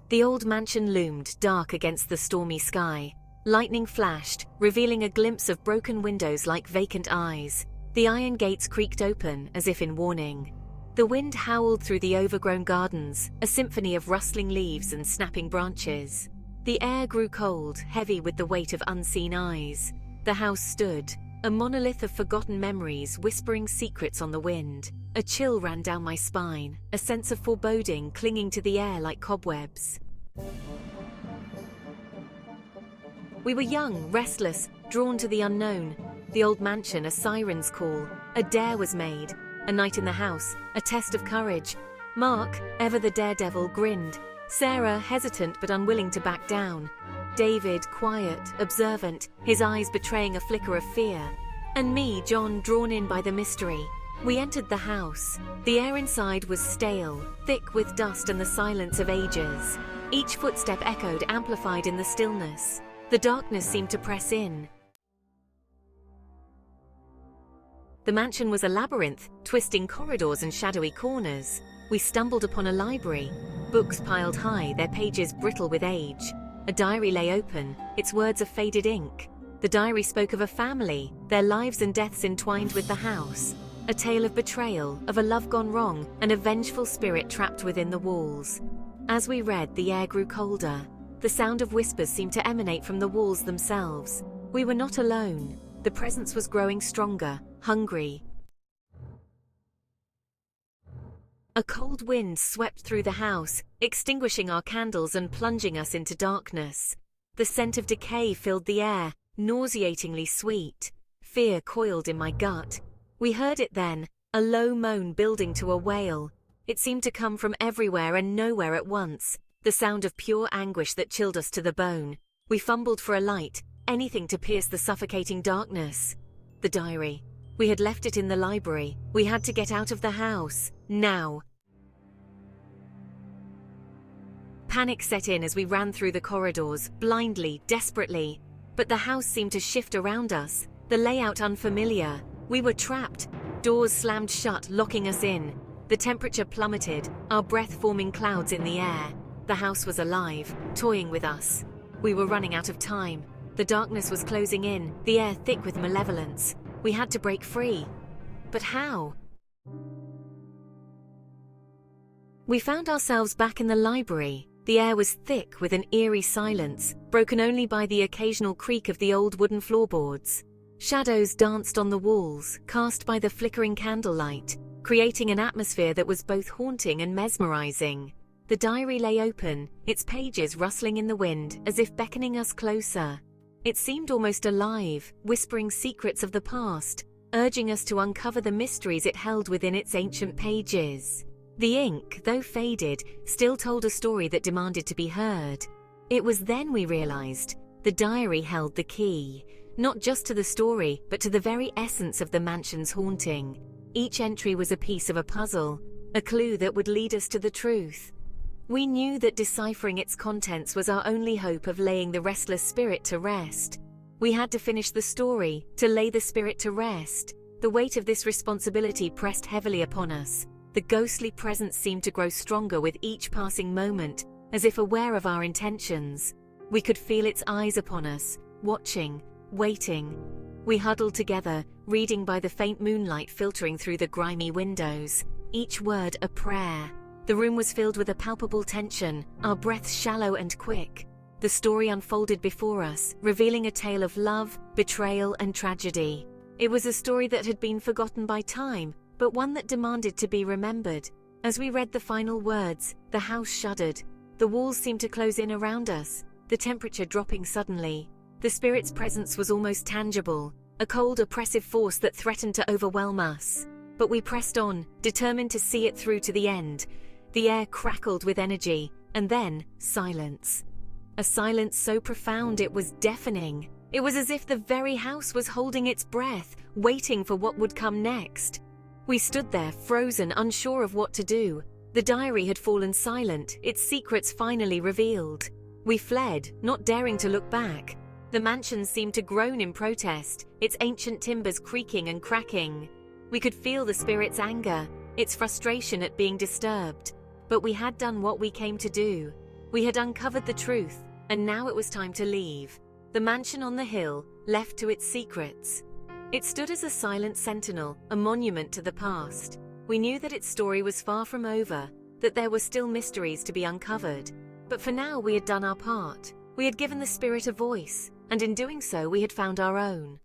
The old mansion loomed dark against the stormy sky. Lightning flashed, revealing a glimpse of broken windows like vacant eyes. The iron gates creaked open, as if in warning. The wind howled through the overgrown gardens, a symphony of rustling leaves and snapping branches. The air grew cold, heavy with the weight of unseen eyes. The house stood, a monolith of forgotten memories whispering secrets on the wind. A chill ran down my spine, a sense of foreboding clinging to the air like cobwebs. We were young, restless, drawn to the unknown. The old mansion, a siren's call. A dare was made. A night in the house, a test of courage. Mark, ever the daredevil, grinned. Sarah, hesitant but unwilling to back down. David, quiet, observant, his eyes betraying a flicker of fear. And me, John, drawn in by the mystery. We entered the house. The air inside was stale, thick with dust and the silence of ages. Each footstep echoed, amplified in the stillness. The darkness seemed to press in. The mansion was a labyrinth, twisting corridors and shadowy corners. We stumbled upon a library. Books piled high, their pages brittle with age. A diary lay open, its words of faded ink. The diary spoke of a family, their lives and deaths entwined with the house. A tale of betrayal, of a love gone wrong, and a vengeful spirit trapped within the walls. As we read, the air grew colder. The sound of whispers seemed to emanate from the walls themselves. We were not alone. The presence was growing stronger, hungry. A cold wind swept through the house, extinguishing our candles and plunging us into darkness. The scent of decay filled the air, nauseatingly sweet. Fear coiled in my gut. We heard it then, a low moan building to a wail. It seemed to come from everywhere and nowhere at once, the sound of pure anguish that chilled us to the bone. We fumbled for a light, anything to pierce the suffocating darkness. The diary. We had left it in the library. We had to get out of the house, now. Panic set in as we ran through the corridors, blindly, desperately. But the house seemed to shift around us, the layout unfamiliar. We were trapped. Doors slammed shut, locking us in. The temperature plummeted, our breath forming clouds in the air. The house was alive, toying with us. We were running out of time. The darkness was closing in, the air thick with malevolence. We had to break free. But how? We found ourselves back in the library. The air was thick with an eerie silence, broken only by the occasional creak of the old wooden floorboards. Shadows danced on the walls, cast by the flickering candlelight, creating an atmosphere that was both haunting and mesmerizing. The diary lay open, its pages rustling in the wind as if beckoning us closer. It seemed almost alive, whispering secrets of the past, urging us to uncover the mysteries it held within its ancient pages. The ink, though faded, still told a story that demanded to be heard. It was then we realized the diary held the key, not just to the story, but to the very essence of the mansion's haunting. Each entry was a piece of a puzzle, a clue that would lead us to the truth. We knew that deciphering its contents was our only hope of laying the restless spirit to rest. We had to finish the story, to lay the spirit to rest. The weight of this responsibility pressed heavily upon us. The ghostly presence seemed to grow stronger with each passing moment, as if aware of our intentions. We could feel its eyes upon us, watching, waiting. We huddled together, reading by the faint moonlight filtering through the grimy windows, each word a prayer. The room was filled with a palpable tension, our breaths shallow and quick. The story unfolded before us, revealing a tale of love, betrayal, and tragedy. It was a story that had been forgotten by time, but one that demanded to be remembered. As we read the final words, the house shuddered. The walls seemed to close in around us, the temperature dropping suddenly. The spirit's presence was almost tangible, a cold, oppressive force that threatened to overwhelm us. But we pressed on, determined to see it through to the end. The air crackled with energy, and then silence. A silence so profound it was deafening. It was as if the very house was holding its breath, waiting for what would come next. We stood there, frozen, unsure of what to do. The diary had fallen silent, its secrets finally revealed. We fled, not daring to look back. The mansion seemed to groan in protest, its ancient timbers creaking and cracking. We could feel the spirit's anger, its frustration at being disturbed. But we had done what we came to do. We had uncovered the truth, and now it was time to leave. The mansion on the hill, left to its secrets. It stood as a silent sentinel, a monument to the past. We knew that its story was far from over, that there were still mysteries to be uncovered. But for now we had done our part. We had given the spirit a voice, and in doing so we had found our own.